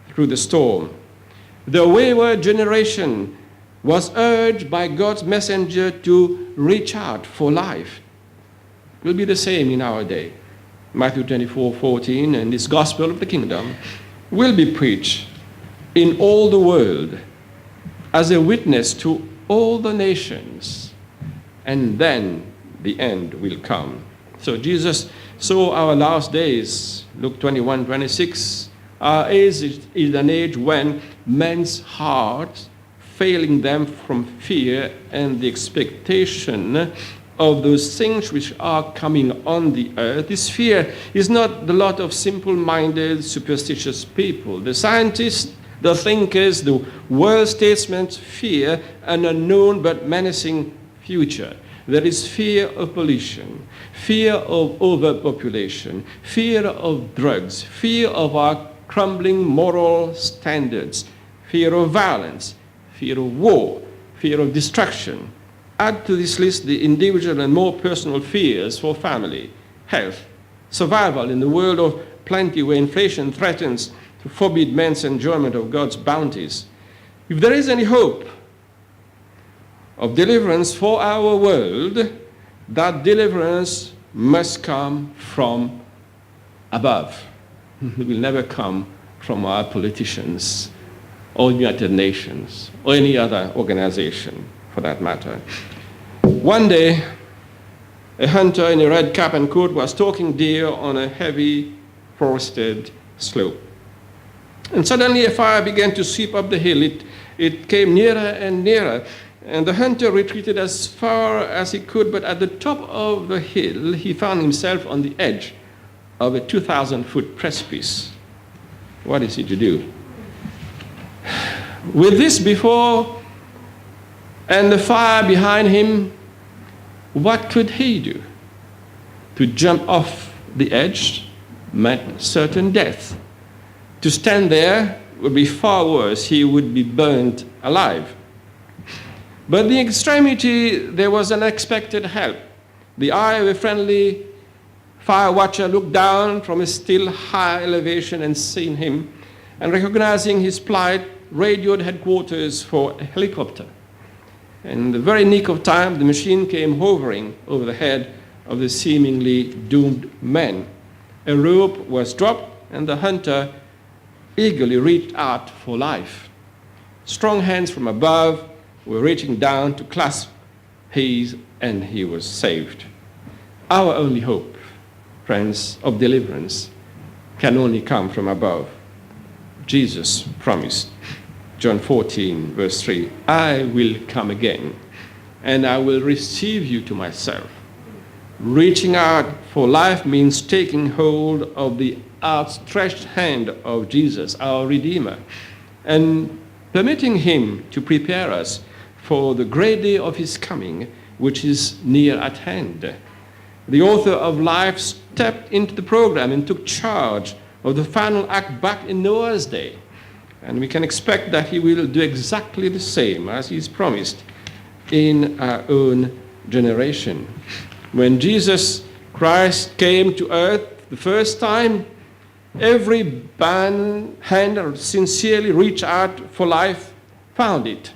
through the storm. The wayward generation was urged by God's messenger to reach out for life. It will be the same in our day. Matthew 24:14, and this gospel of the kingdom will be preached in all the world as a witness to all the nations, and then the end will come. So Jesus saw our last days, Luke 21:26. Our age is an age when men's hearts, failing them from fear and the expectation of those things which are coming on the earth. This fear is not the lot of simple-minded, superstitious people. The scientists, the thinkers, the world statesmen fear an unknown but menacing future. There is fear of pollution, fear of overpopulation, fear of drugs, fear of our crumbling moral standards, fear of violence, fear of war, fear of destruction. Add to this list the individual and more personal fears for family, health, survival in the world of plenty where inflation threatens to forbid men's enjoyment of God's bounties. If there is any hope of deliverance for our world, that deliverance must come from above. It will never come from our politicians or United Nations or any other organization for that matter. One day, a hunter in a red cap and coat was stalking deer on a heavy forested slope. And suddenly a fire began to sweep up the hill. It came nearer and nearer. And the hunter retreated as far as he could, but at the top of the hill, he found himself on the edge of a 2,000-foot precipice. What is he to do? With this before and the fire behind him, what could he do? To jump off the edge meant certain death. To stand there would be far worse. He would be burned alive. But in the extremity, there was unexpected help. The eye of a friendly fire watcher looked down from a still high elevation and seen him, and recognizing his plight, radioed headquarters for a helicopter. In the very nick of time, the machine came hovering over the head of the seemingly doomed man. A rope was dropped, and the hunter eagerly reached out for life. Strong hands from above were reaching down to clasp his, and he was saved. Our only hope, friends, of deliverance can only come from above. Jesus promised, John 14, verse 3, I will come again, and I will receive you to myself. Reaching out for life means taking hold of the outstretched hand of Jesus, our Redeemer, and permitting him to prepare us for the great day of his coming, which is near at hand. The author of life stepped into the program and took charge of the final act back in Noah's day. And we can expect that he will do exactly the same as he's promised in our own generation. When Jesus Christ came to earth the first time, every hand sincerely reached out for life found it.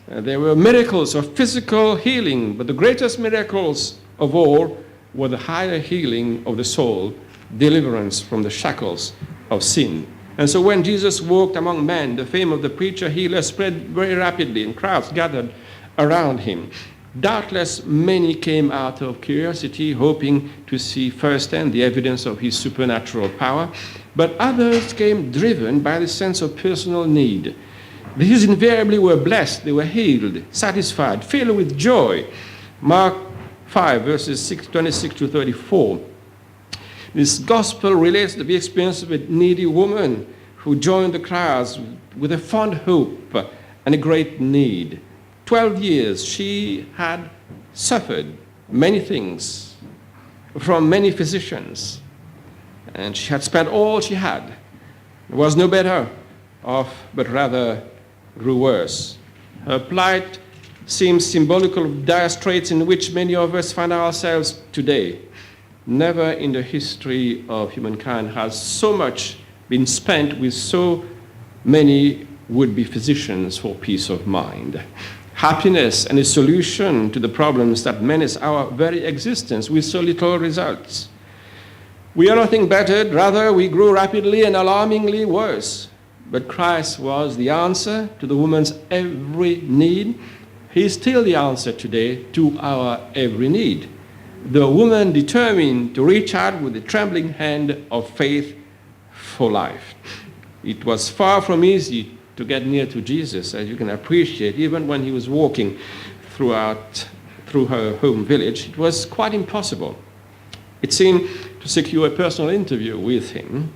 There were miracles of physical healing, but the greatest miracles of all were the higher healing of the soul, deliverance from the shackles of sin. And so when Jesus walked among men, the fame of the preacher healer spread very rapidly, and crowds gathered around him. Doubtless many came out of curiosity, hoping to see firsthand the evidence of his supernatural power, but others came driven by the sense of personal need. These invariably were blessed, they were healed, satisfied, filled with joy. Mark 5, verses 26 to 34. This gospel relates to the experience of a needy woman who joined the crowds with a fond hope and a great need. 12 years she had suffered many things from many physicians, and she had spent all she had. It was no better off, but rather grew worse. Her plight seems symbolical of dire straits in which many of us find ourselves today. Never in the history of humankind has so much been spent with so many would-be physicians for peace of mind. Happiness and a solution to the problems that menace our very existence with so little results. We are nothing bettered, rather we grew rapidly and alarmingly worse. But Christ was the answer to the woman's every need. He is still the answer today to our every need. The woman determined to reach out with the trembling hand of faith for life. It was far from easy to get near to Jesus, as you can appreciate. Even when he was walking through her home village, it was quite impossible. It seemed to secure a personal interview with him.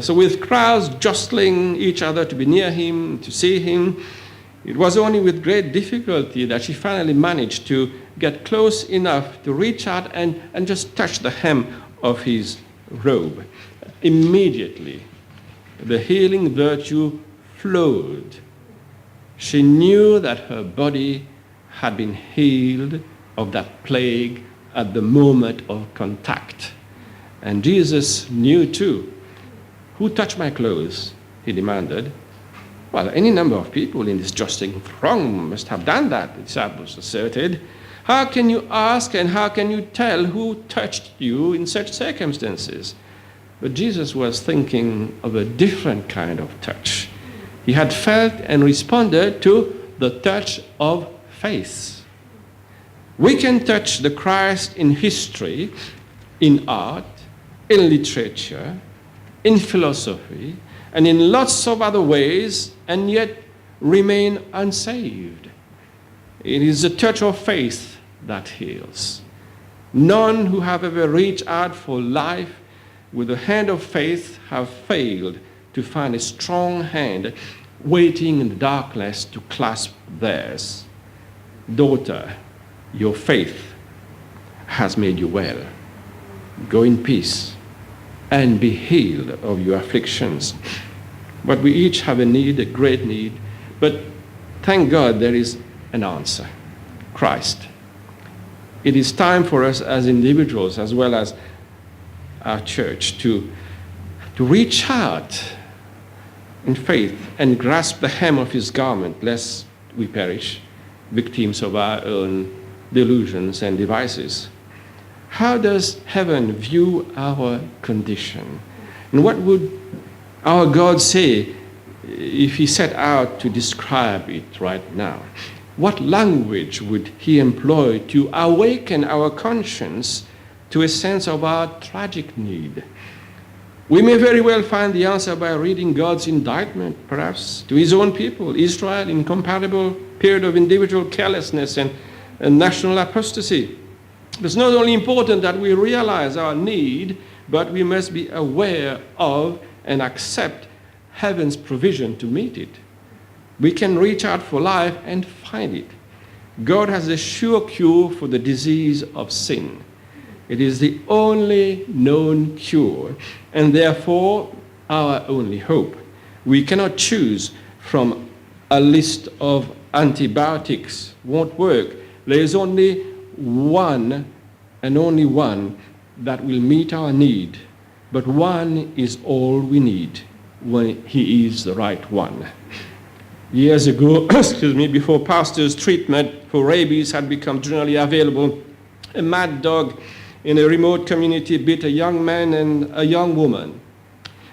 So with crowds jostling each other to be near him, to see him, it was only with great difficulty that she finally managed to get close enough to reach out and just touch the hem of his robe. Immediately, the healing virtue flowed. She knew that her body had been healed of that plague at the moment of contact. And Jesus knew too. Who touched my clothes? He demanded. Well, any number of people in this jostling throng must have done that, the disciples asserted. How can you ask and how can you tell who touched you in such circumstances? But Jesus was thinking of a different kind of touch. He had felt and responded to the touch of faith. We can touch the Christ in history, in art, in literature, in philosophy, and in lots of other ways, and yet remain unsaved. It is the touch of faith that heals. None who have ever reached out for life with the hand of faith have failed to find a strong hand waiting in the darkness to clasp theirs. Daughter, your faith has made you well. Go in peace and be healed of your afflictions. But we each have a need, a great need. But thank God there is an answer, Christ. It is time for us as individuals as well as our church to reach out in faith and grasp the hem of his garment, lest we perish, victims of our own delusions and devices. How does heaven view our condition? And what would our God say if he set out to describe it right now? What language would he employ to awaken our conscience to a sense of our tragic need? We may very well find the answer by reading God's indictment, perhaps, to his own people, Israel, in comparable period of individual carelessness and national apostasy. It's not only important that we realize our need, but we must be aware of and accept heaven's provision to meet it. We can reach out for life and find it. God has a sure cure for the disease of sin. It is the only known cure, and therefore our only hope. We cannot choose from a list of antibiotics. Won't work. There is only one and only one that will meet our need. But one is all we need when he is the right one. Years ago, before pastors' treatment for rabies had become generally available, a mad dog in a remote community bit a young man and a young woman.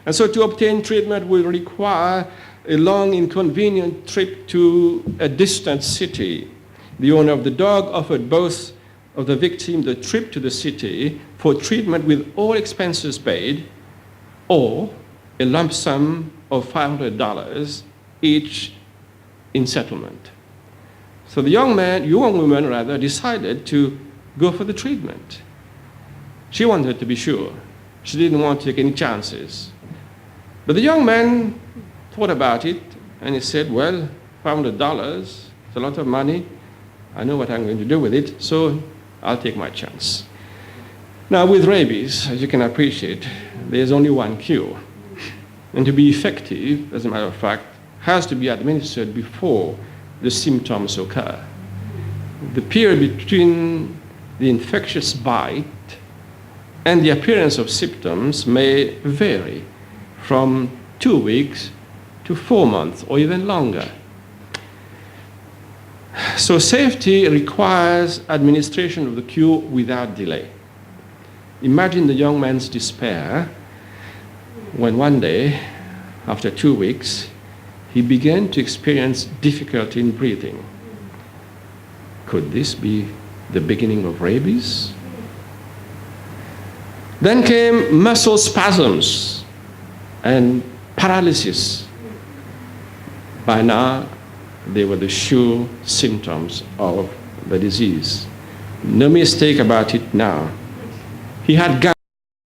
And so to obtain treatment will require a long, inconvenient trip to a distant city. The owner of the dog offered both of the victim the trip to the city for treatment with all expenses paid, or a lump sum of $500 each in settlement. So the young woman decided to go for the treatment. She wanted to be sure. She didn't want to take any chances. But the young man thought about it, and he said, well, $500, it's a lot of money. I know what I'm going to do with it, so I'll take my chance. Now, with rabies, as you can appreciate, there's only one cure. And to be effective, as a matter of fact, has to be administered before the symptoms occur. The period between the infectious bite and the appearance of symptoms may vary from 2 weeks to 4 months or even longer. So safety requires administration of the cure without delay. Imagine the young man's despair when one day, after 2 weeks, he began to experience difficulty in breathing. Could this be the beginning of rabies? Then came muscle spasms and paralysis. By now, they were the sure symptoms of the disease. No mistake about it now. He had